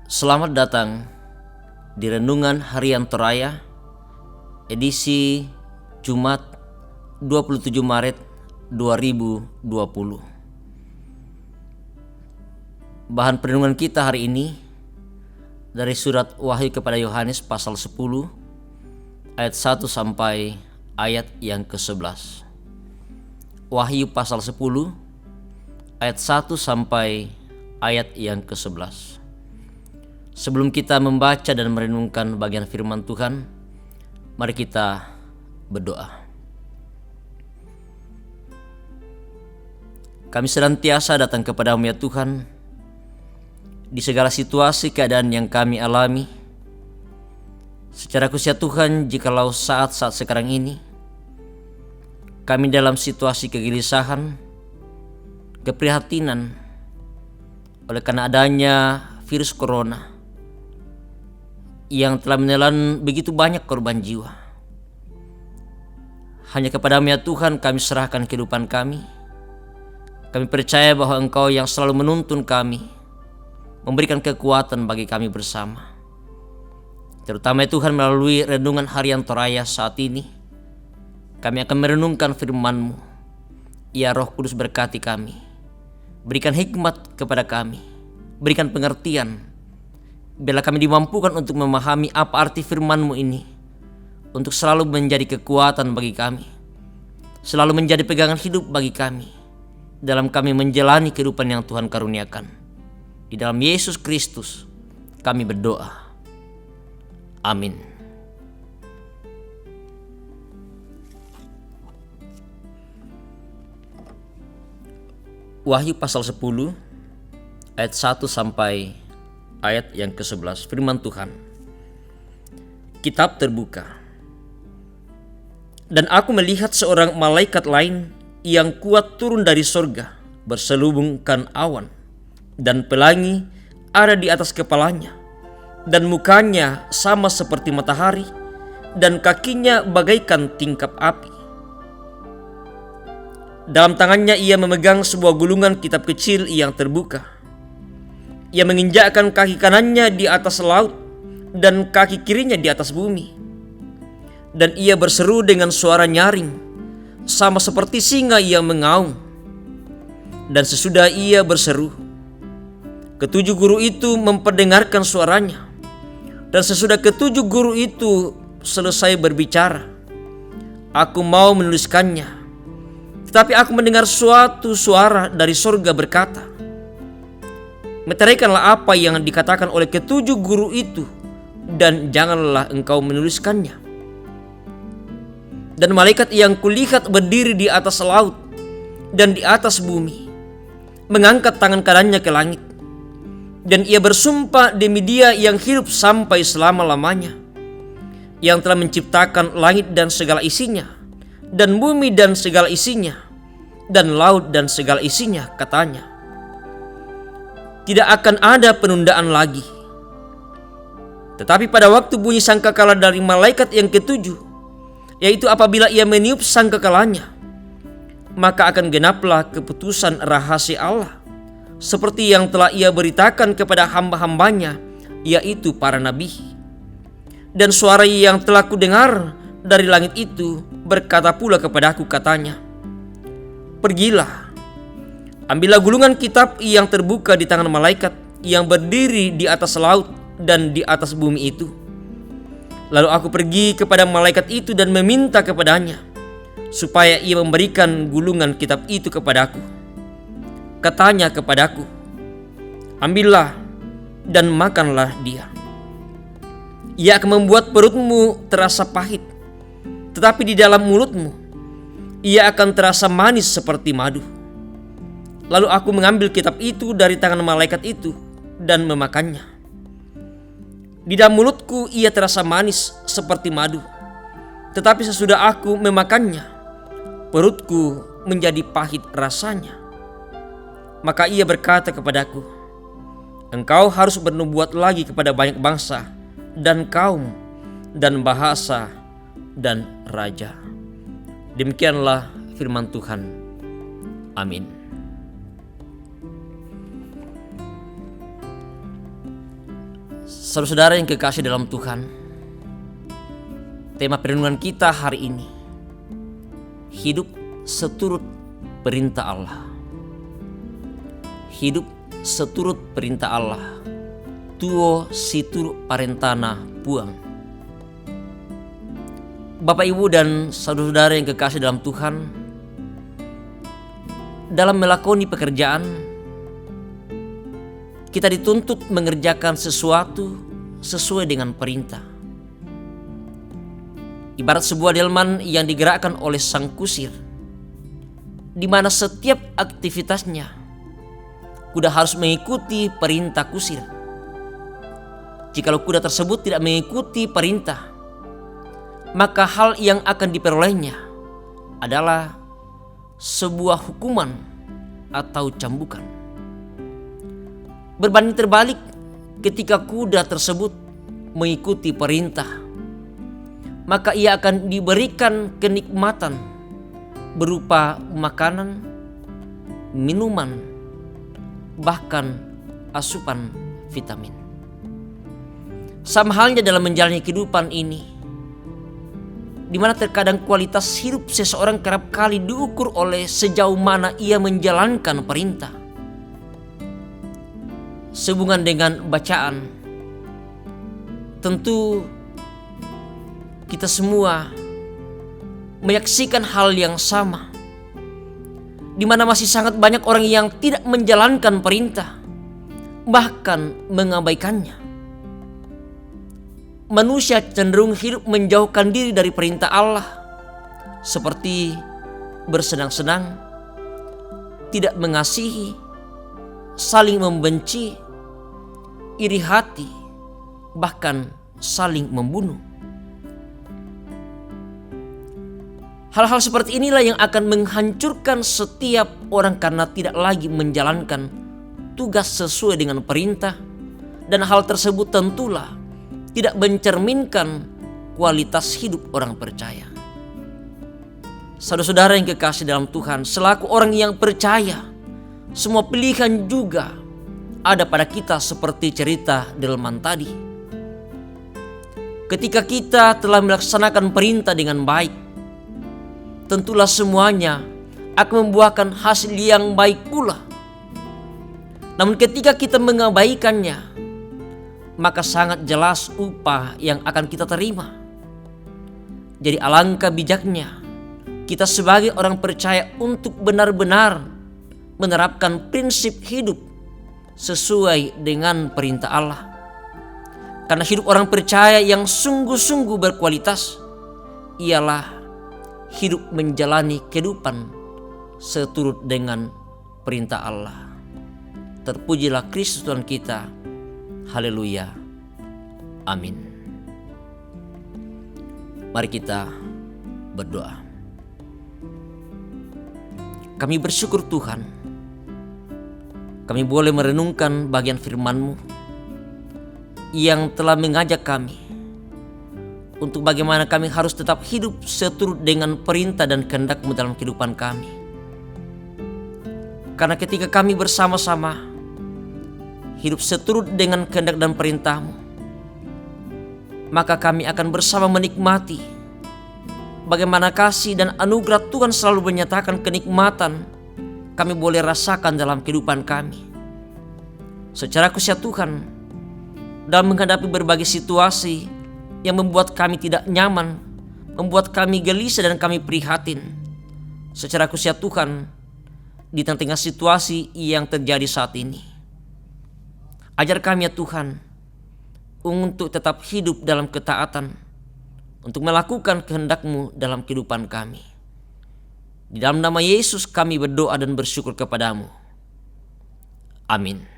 Selamat datang di Renungan Harian Toraya, edisi Jumat 27 Maret 2020. Bahan perenungan kita hari ini dari surat Wahyu kepada Yohanes pasal 10 ayat 1 sampai ayat yang ke-11. Wahyu pasal 10 ayat 1 sampai ayat yang ke-11. Sebelum kita membaca dan merenungkan bagian firman Tuhan, mari kita berdoa. Kami senantiasa datang kepadamu ya Tuhan, di segala situasi keadaan yang kami alami. Secara khusus ya Tuhan, jikalau saat-saat sekarang ini kami dalam situasi kegelisahan, keprihatinan oleh karena adanya virus corona yang telah menelan begitu banyak korban jiwa. Hanya kepadamu ya Tuhan kami serahkan kehidupan kami. Kami percaya bahwa Engkau yang selalu menuntun kami, memberikan kekuatan bagi kami bersama. Terutama ya Tuhan, melalui renungan harian Toraya saat ini, kami akan merenungkan firman-Mu. Ya Roh Kudus, berkati kami, berikan hikmat kepada kami, berikan pengertian. Biarlah kami dimampukan untuk memahami apa arti firman-Mu ini, untuk selalu menjadi kekuatan bagi kami, selalu menjadi pegangan hidup bagi kami, dalam kami menjalani kehidupan yang Tuhan karuniakan. Di dalam Yesus Kristus kami berdoa. Amin. Wahyu pasal 10 ayat 1 sampai ayat yang ke-11. Firman Tuhan. Kitab terbuka. Dan aku melihat seorang malaikat lain yang kuat turun dari sorga, berselubungkan awan, dan pelangi ada di atas kepalanya, dan mukanya sama seperti matahari, dan kakinya bagaikan tingkap api. Dalam tangannya ia memegang sebuah gulungan kitab kecil yang terbuka. Ia menginjakkan kaki kanannya di atas laut dan kaki kirinya di atas bumi. Dan ia berseru dengan suara nyaring, sama seperti singa yang mengaum. Dan sesudah ia berseru, ketujuh guru itu memperdengarkan suaranya. Dan sesudah ketujuh guru itu selesai berbicara, aku mau menuliskannya. Tetapi aku mendengar suatu suara dari surga berkata, meteraikanlah apa yang dikatakan oleh ketujuh guru itu, dan janganlah engkau menuliskannya. Dan malaikat yang kulihat berdiri di atas laut dan di atas bumi, mengangkat tangan kanannya ke langit, dan ia bersumpah demi Dia yang hidup sampai selama-lamanya, yang telah menciptakan langit dan segala isinya, dan bumi dan segala isinya, dan laut dan segala isinya, katanya, tidak akan ada penundaan lagi. Tetapi pada waktu bunyi sangkakala dari malaikat yang ketujuh, yaitu apabila ia meniup sangkakalanya, maka akan genaplah keputusan rahasia Allah, seperti yang telah ia beritakan kepada hamba-hambanya, yaitu para nabi. Dan suara yang telah kudengar dari langit itu berkata pula kepadaku, katanya, pergilah, ambillah gulungan kitab yang terbuka di tangan malaikat yang berdiri di atas laut dan di atas bumi itu. Lalu aku pergi kepada malaikat itu dan meminta kepadanya supaya ia memberikan gulungan kitab itu kepadaku. Katanya kepadaku, ambillah dan makanlah dia. Ia akan membuat perutmu terasa pahit, tetapi di dalam mulutmu ia akan terasa manis seperti madu. Lalu aku mengambil kitab itu dari tangan malaikat itu dan memakannya. Di dalam mulutku ia terasa manis seperti madu, tetapi sesudah aku memakannya, perutku menjadi pahit rasanya. Maka ia berkata kepadaku, engkau harus bernubuat lagi kepada banyak bangsa dan kaum dan bahasa dan raja. Demikianlah firman Tuhan. Amin. Saudara-saudara yang kekasih dalam Tuhan, tema perenungan kita hari ini, hidup seturut perintah Allah. Hidup seturut perintah Allah, tuo siturut parentana puang. Bapak, Ibu, dan saudara-saudara yang kekasih dalam Tuhan, dalam melakoni pekerjaan, kita dituntut mengerjakan sesuatu sesuai dengan perintah. Ibarat sebuah delman yang digerakkan oleh sang kusir, di mana setiap aktivitasnya kuda harus mengikuti perintah kusir. Jikalau kuda tersebut tidak mengikuti perintah, maka hal yang akan diperolehnya adalah sebuah hukuman atau cambukan. Berbanding terbalik, ketika kuda tersebut mengikuti perintah, maka ia akan diberikan kenikmatan berupa makanan, minuman, bahkan asupan vitamin. Sama halnya dalam menjalani kehidupan ini, di mana terkadang kualitas hidup seseorang kerap kali diukur oleh sejauh mana ia menjalankan perintah. Sehubungan dengan bacaan, tentu kita semua menyaksikan hal yang sama, di mana masih sangat banyak orang yang tidak menjalankan perintah, bahkan mengabaikannya. Manusia cenderung hidup menjauhkan diri dari perintah Allah, seperti bersenang-senang, tidak mengasihi, saling membenci, iri hati, bahkan saling membunuh. Hal-hal seperti inilah yang akan menghancurkan setiap orang karena tidak lagi menjalankan tugas sesuai dengan perintah, dan hal tersebut tentulah tidak mencerminkan kualitas hidup orang percaya. Saudara-saudara yang kekasih dalam Tuhan, selaku orang yang percaya, semua pilihan juga ada pada kita seperti cerita delman tadi. Ketika kita telah melaksanakan perintah dengan baik, tentulah semuanya akan membuahkan hasil yang baik pula. Namun ketika kita mengabaikannya, maka sangat jelas upah yang akan kita terima. Jadi alangkah bijaknya kita sebagai orang percaya untuk benar-benar menerapkan prinsip hidup sesuai dengan perintah Allah. Karena hidup orang percaya yang sungguh-sungguh berkualitas ialah hidup menjalani kehidupan seturut dengan perintah Allah. Terpujilah Kristus Tuhan kita. Haleluya. Amin. Mari kita berdoa. Kami bersyukur Tuhan, kami boleh merenungkan bagian firman-Mu yang telah mengajak kami untuk bagaimana kami harus tetap hidup seturut dengan perintah dan kehendak-Mu dalam kehidupan kami. Karena ketika kami bersama-sama hidup seturut dengan kehendak dan perintah-Mu, maka kami akan bersama menikmati bagaimana kasih dan anugerah Tuhan selalu menyatakan kenikmatan kami boleh rasakan dalam kehidupan kami. Secara kuasa Tuhan, dalam menghadapi berbagai situasi yang membuat kami tidak nyaman, membuat kami gelisah dan kami prihatin. Secara kuasa Tuhan, di tengah-tengah situasi yang terjadi saat ini, ajar kami ya Tuhan untuk tetap hidup dalam ketaatan, untuk melakukan kehendak-Mu dalam kehidupan kami. Di dalam nama Yesus kami berdoa dan bersyukur kepadamu. Amin.